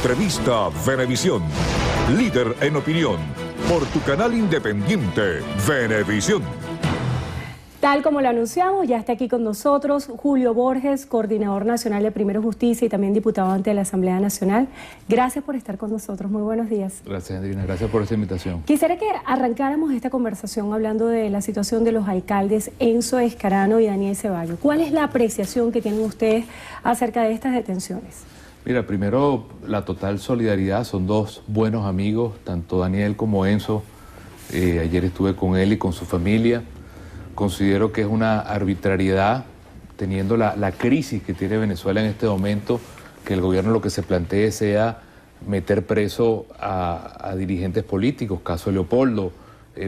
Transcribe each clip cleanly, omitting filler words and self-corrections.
Entrevista Venevisión. Líder en opinión. Por tu canal independiente, Venevisión. Tal como lo anunciamos, ya está aquí con nosotros Julio Borges, coordinador nacional de Primero Justicia y también diputado ante la Asamblea Nacional. Gracias por estar con nosotros. Muy buenos días. Gracias, Andrina. Gracias por esta invitación. Quisiera que arrancáramos esta conversación hablando de la situación de los alcaldes Enzo Escarano y Daniel Ceballos. ¿Cuál es la apreciación que tienen ustedes acerca de estas detenciones? Mira, primero, la total solidaridad. Son dos buenos amigos, tanto Daniel como Enzo. Ayer estuve con él y con su familia. Considero que es una arbitrariedad, teniendo la crisis que tiene Venezuela en este momento, que el gobierno lo que se plantee sea meter preso a dirigentes políticos, caso Leopoldo,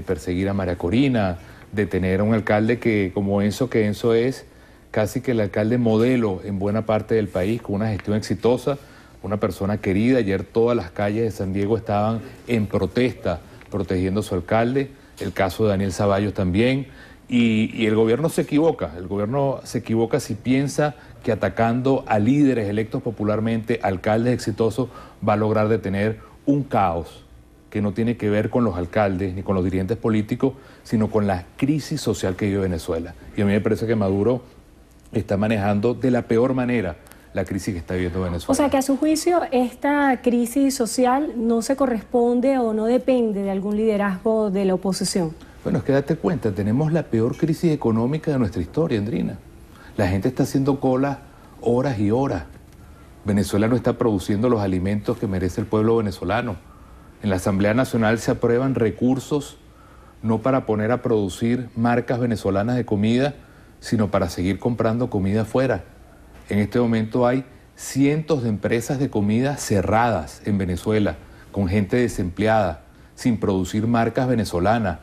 perseguir a María Corina, detener a un alcalde que Enzo es casi que el alcalde modelo en buena parte del país, con una gestión exitosa, una persona querida. Ayer todas las calles de San Diego estaban en protesta, protegiendo a su alcalde. El caso de Daniel Ceballos también. Y el gobierno se equivoca si piensa que atacando a líderes electos popularmente, alcaldes exitosos, va a lograr detener un caos que no tiene que ver con los alcaldes ni con los dirigentes políticos, sino con la crisis social que vive Venezuela. Y a mí me parece que Maduro está manejando de la peor manera la crisis que está viviendo Venezuela. O sea que a su juicio esta crisis social no se corresponde o no depende de algún liderazgo de la oposición. Bueno, es que date cuenta, tenemos la peor crisis económica de nuestra historia, Andrina. La gente está haciendo cola horas y horas. Venezuela no está produciendo los alimentos que merece el pueblo venezolano. En la Asamblea Nacional se aprueban recursos no para poner a producir marcas venezolanas de comida, sino para seguir comprando comida afuera. En este momento hay cientos de empresas de comida cerradas en Venezuela, con gente desempleada, sin producir marcas venezolanas.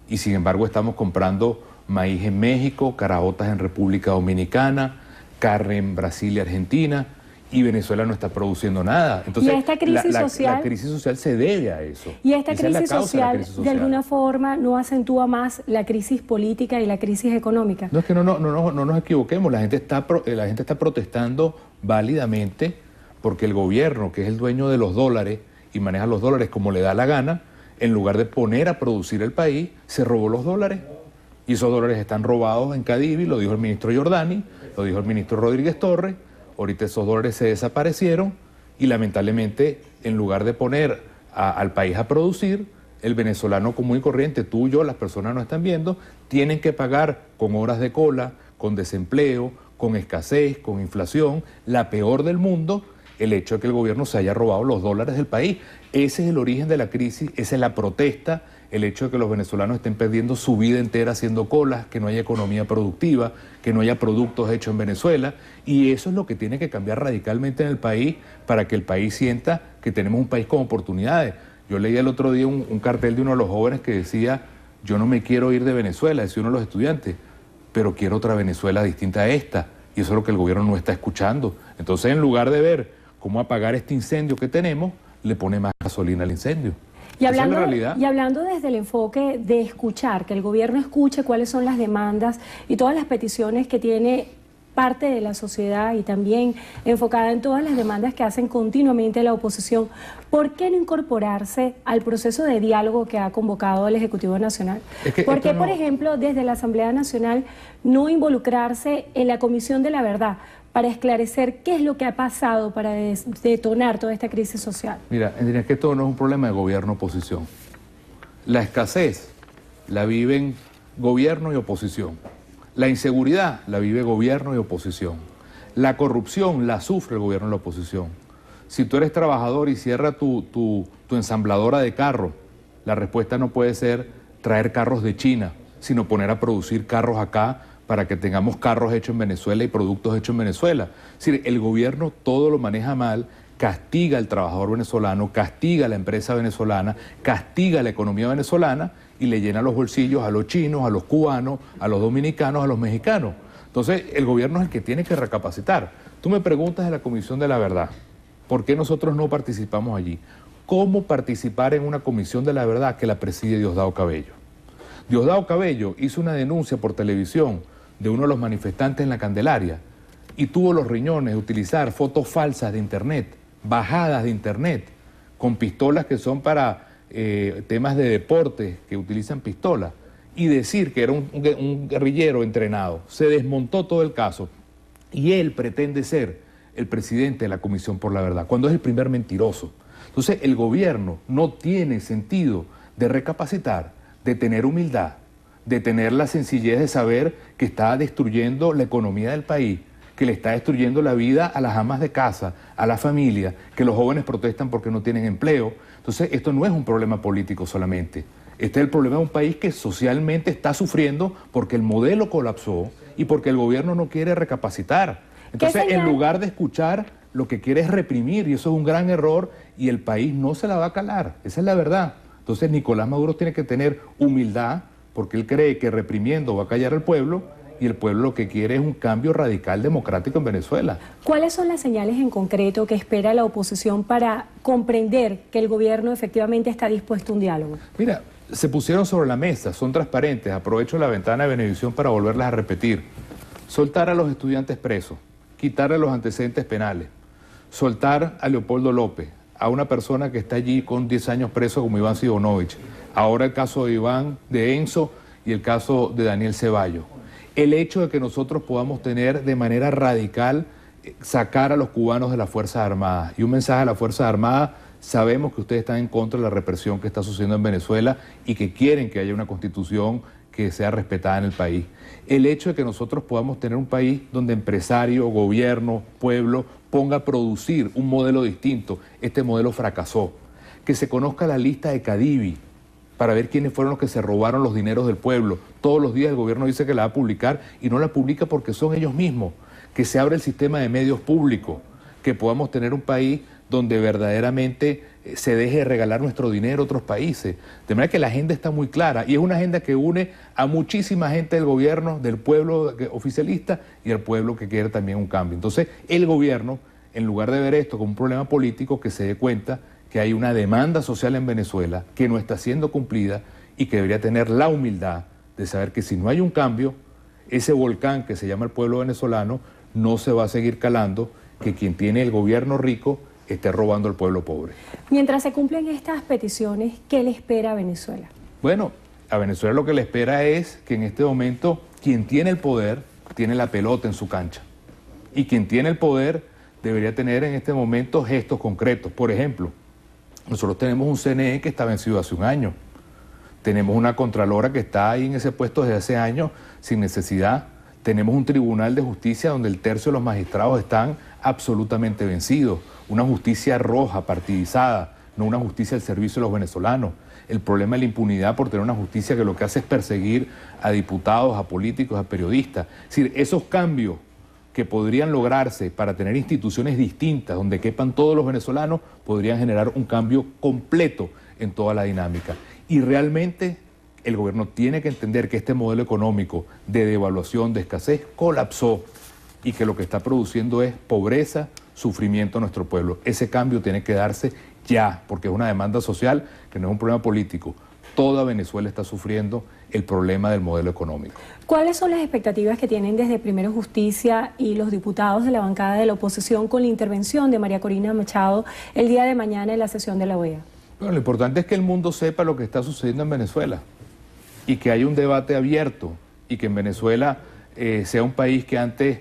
Y sin embargo estamos comprando maíz en México, caraotas en República Dominicana, carne en Brasil y Argentina, y Venezuela no está produciendo nada. Entonces, ¿y esta crisis social? La crisis social se debe a eso. ¿Y esta crisis social de alguna forma no acentúa más la crisis política y la crisis económica? No, es que no nos equivoquemos. La gente está protestando válidamente porque el gobierno, que es el dueño de los dólares y maneja los dólares como le da la gana, en lugar de poner a producir el país, se robó los dólares. Y esos dólares están robados en Cadivi, lo dijo el ministro Giordani, lo dijo el ministro Rodríguez Torres. Ahorita esos dólares se desaparecieron y lamentablemente, en lugar de poner al país a producir, el venezolano común y corriente, tú y yo, las personas no están viendo, tienen que pagar con horas de cola, con desempleo, con escasez, con inflación, la peor del mundo, el hecho de que el gobierno se haya robado los dólares del país. Ese es el origen de la crisis, esa es la protesta, el hecho de que los venezolanos estén perdiendo su vida entera haciendo colas, que no haya economía productiva, que no haya productos hechos en Venezuela, y eso es lo que tiene que cambiar radicalmente en el país para que el país sienta que tenemos un país con oportunidades. Yo leí el otro día un cartel de uno de los jóvenes que decía: yo no me quiero ir de Venezuela, decía uno de los estudiantes, pero quiero otra Venezuela distinta a esta, y eso es lo que el gobierno no está escuchando. Entonces, en lugar de ver cómo apagar este incendio que tenemos, le pone más gasolina al incendio. Y hablando desde el enfoque de escuchar, que el gobierno escuche cuáles son las demandas y todas las peticiones que tiene parte de la sociedad y también enfocada en todas las demandas que hacen continuamente la oposición, ¿por qué no incorporarse al proceso de diálogo que ha convocado el Ejecutivo Nacional? ¿Por qué, por ejemplo, desde la Asamblea Nacional no involucrarse en la Comisión de la Verdad para esclarecer qué es lo que ha pasado para detonar toda esta crisis social? Mira, Andrea, que esto no es un problema de gobierno-oposición. La escasez la viven gobierno y oposición. La inseguridad la vive gobierno y oposición. La corrupción la sufre el gobierno y la oposición. Si tú eres trabajador y cierra tu ensambladora de carros, la respuesta no puede ser traer carros de China, sino poner a producir carros acá para que tengamos carros hechos en Venezuela y productos hechos en Venezuela. Es decir, el gobierno todo lo maneja mal, castiga al trabajador venezolano, castiga a la empresa venezolana, castiga a la economía venezolana y le llena los bolsillos a los chinos, a los cubanos, a los dominicanos, a los mexicanos. Entonces, el gobierno es el que tiene que recapacitar. Tú me preguntas de la Comisión de la Verdad, ¿por qué nosotros no participamos allí? ¿Cómo participar en una Comisión de la Verdad que la preside Diosdado Cabello? Diosdado Cabello hizo una denuncia por televisión de uno de los manifestantes en la Candelaria y tuvo los riñones de utilizar fotos falsas de internet bajadas de internet con pistolas que son para temas de deporte, que utilizan pistolas, y decir que era un guerrillero entrenado. Se desmontó todo el caso y él pretende ser el presidente de la Comisión por la Verdad, cuando es el primer mentiroso. Entonces el gobierno no tiene sentido de recapacitar, de tener humildad, de tener la sencillez de saber que está destruyendo la economía del país, que le está destruyendo la vida a las amas de casa, a la familia, que los jóvenes protestan porque no tienen empleo. Entonces esto no es un problema político solamente. Este es el problema de un país que socialmente está sufriendo porque el modelo colapsó y porque el gobierno no quiere recapacitar. Entonces, en lugar de escuchar, lo que quiere es reprimir, y eso es un gran error, y el país no se la va a calar. Esa es la verdad. Entonces, Nicolás Maduro tiene que tener humildad, porque él cree que reprimiendo va a callar al pueblo, y el pueblo lo que quiere es un cambio radical democrático en Venezuela. ¿Cuáles son las señales en concreto que espera la oposición para comprender que el gobierno efectivamente está dispuesto a un diálogo? Mira, se pusieron sobre la mesa, son transparentes, aprovecho la ventana de Venevisión para volverlas a repetir. Soltar a los estudiantes presos, quitarle los antecedentes penales, soltar a Leopoldo López, a una persona que está allí con 10 años preso como Iván Sidonovich, ahora el caso de Enzo y el caso de Daniel Ceballos. El hecho de que nosotros podamos tener de manera radical sacar a los cubanos de las Fuerzas Armadas. Y un mensaje a las Fuerzas Armadas: sabemos que ustedes están en contra de la represión que está sucediendo en Venezuela y que quieren que haya una constitución que sea respetada en el país. El hecho de que nosotros podamos tener un país donde empresario, gobierno, pueblo ponga a producir un modelo distinto. Este modelo fracasó. Que se conozca la lista de Cadivi para ver quiénes fueron los que se robaron los dineros del pueblo. Todos los días el gobierno dice que la va a publicar y no la publica porque son ellos mismos. Que se abra el sistema de medios públicos, que podamos tener un país donde verdaderamente se deje de regalar nuestro dinero a otros países. De manera que la agenda está muy clara y es una agenda que une a muchísima gente del gobierno, del pueblo oficialista y al pueblo que quiere también un cambio. Entonces el gobierno, en lugar de ver esto como un problema político, que se dé cuenta que hay una demanda social en Venezuela que no está siendo cumplida y que debería tener la humildad de saber que si no hay un cambio, ese volcán que se llama el pueblo venezolano no se va a seguir calando, que quien tiene el gobierno rico esté robando al pueblo pobre. Mientras se cumplen estas peticiones, ¿qué le espera a Venezuela? Bueno, a Venezuela lo que le espera es que en este momento quien tiene el poder tiene la pelota en su cancha. Y quien tiene el poder debería tener en este momento gestos concretos. Por ejemplo, nosotros tenemos un CNE que está vencido hace un año. Tenemos una Contralora que está ahí en ese puesto desde hace años sin necesidad. Tenemos un Tribunal de Justicia donde el tercio de los magistrados están absolutamente vencidos. Una justicia roja, partidizada, no una justicia al servicio de los venezolanos. El problema de la impunidad por tener una justicia que lo que hace es perseguir a diputados, a políticos, a periodistas. Es decir, esos cambios que podrían lograrse para tener instituciones distintas donde quepan todos los venezolanos podrían generar un cambio completo en toda la dinámica. Y realmente el gobierno tiene que entender que este modelo económico de devaluación, de escasez, colapsó y que lo que está produciendo es pobreza, sufrimiento a nuestro pueblo. Ese cambio tiene que darse ya, porque es una demanda social que no es un problema político. Toda Venezuela está sufriendo el problema del modelo económico. ¿Cuáles son las expectativas que tienen desde Primero Justicia y los diputados de la bancada de la oposición con la intervención de María Corina Machado el día de mañana en la sesión de la OEA? Bueno, lo importante es que el mundo sepa lo que está sucediendo en Venezuela y que haya un debate abierto y que en Venezuela sea un país que antes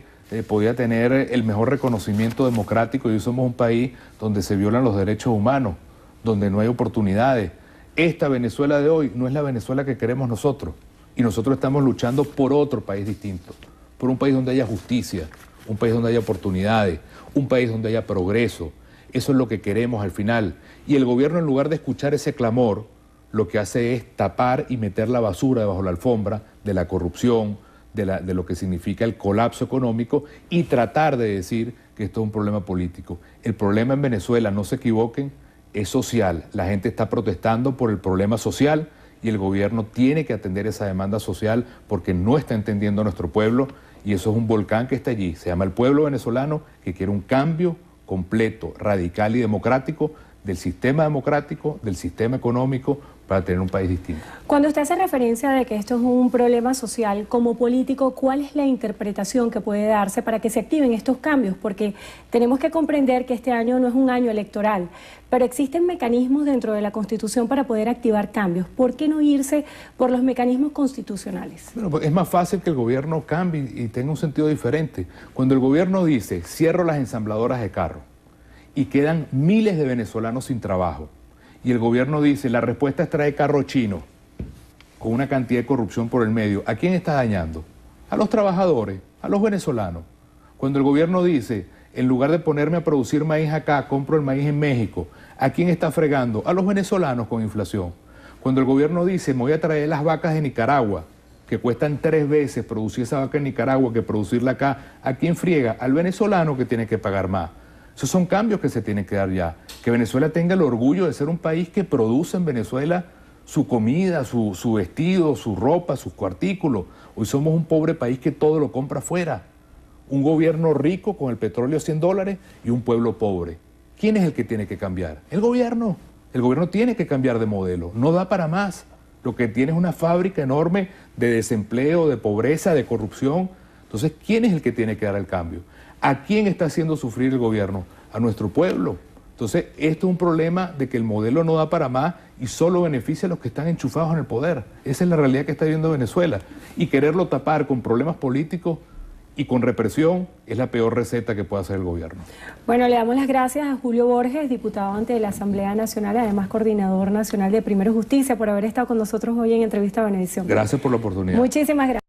podía tener el mejor reconocimiento democrático, y hoy somos un país donde se violan los derechos humanos, donde no hay oportunidades. Esta Venezuela de hoy no es la Venezuela que queremos nosotros, y nosotros estamos luchando por otro país distinto, por un país donde haya justicia, un país donde haya oportunidades, un país donde haya progreso. Eso es lo que queremos al final. Y el gobierno, en lugar de escuchar ese clamor, lo que hace es tapar y meter la basura debajo de la alfombra de la corrupción, de lo que significa el colapso económico, y tratar de decir que esto es un problema político. El problema en Venezuela, no se equivoquen, es social. La gente está protestando por el problema social y el gobierno tiene que atender esa demanda social porque no está entendiendo a nuestro pueblo, y eso es un volcán que está allí. Se llama el pueblo venezolano, que quiere un cambio completo, radical y democrático del sistema democrático, del sistema económico, para tener un país distinto. Cuando usted hace referencia de que esto es un problema social, como político, ¿cuál es la interpretación que puede darse para que se activen estos cambios? Porque tenemos que comprender que este año no es un año electoral, pero existen mecanismos dentro de la Constitución para poder activar cambios. ¿Por qué no irse por los mecanismos constitucionales? Bueno, pues es más fácil que el gobierno cambie y tenga un sentido diferente. Cuando el gobierno dice, cierro las ensambladoras de carros y quedan miles de venezolanos sin trabajo, y el gobierno dice, la respuesta es traer carro chino, con una cantidad de corrupción por el medio, ¿a quién está dañando? A los trabajadores, a los venezolanos. Cuando el gobierno dice, en lugar de ponerme a producir maíz acá, compro el maíz en México, ¿a quién está fregando? A los venezolanos con inflación. Cuando el gobierno dice, me voy a traer las vacas de Nicaragua, que cuestan 3 veces producir esa vaca en Nicaragua que producirla acá, ¿a quién friega? Al venezolano que tiene que pagar más. Esos son cambios que se tienen que dar ya. Que Venezuela tenga el orgullo de ser un país que produce en Venezuela su comida, su vestido, su ropa, sus artículos. Hoy somos un pobre país que todo lo compra afuera. Un gobierno rico con el petróleo a $100 y un pueblo pobre. ¿Quién es el que tiene que cambiar? El gobierno. El gobierno tiene que cambiar de modelo. No da para más. Lo que tiene es una fábrica enorme de desempleo, de pobreza, de corrupción. Entonces, ¿quién es el que tiene que dar el cambio? ¿A quién está haciendo sufrir el gobierno? A nuestro pueblo. Entonces, esto es un problema de que el modelo no da para más y solo beneficia a los que están enchufados en el poder. Esa es la realidad que está viviendo Venezuela. Y quererlo tapar con problemas políticos y con represión es la peor receta que puede hacer el gobierno. Bueno, le damos las gracias a Julio Borges, diputado ante la Asamblea Nacional, además coordinador nacional de Primero Justicia, por haber estado con nosotros hoy en Entrevista a Venevisión. Gracias por la oportunidad. Muchísimas gracias.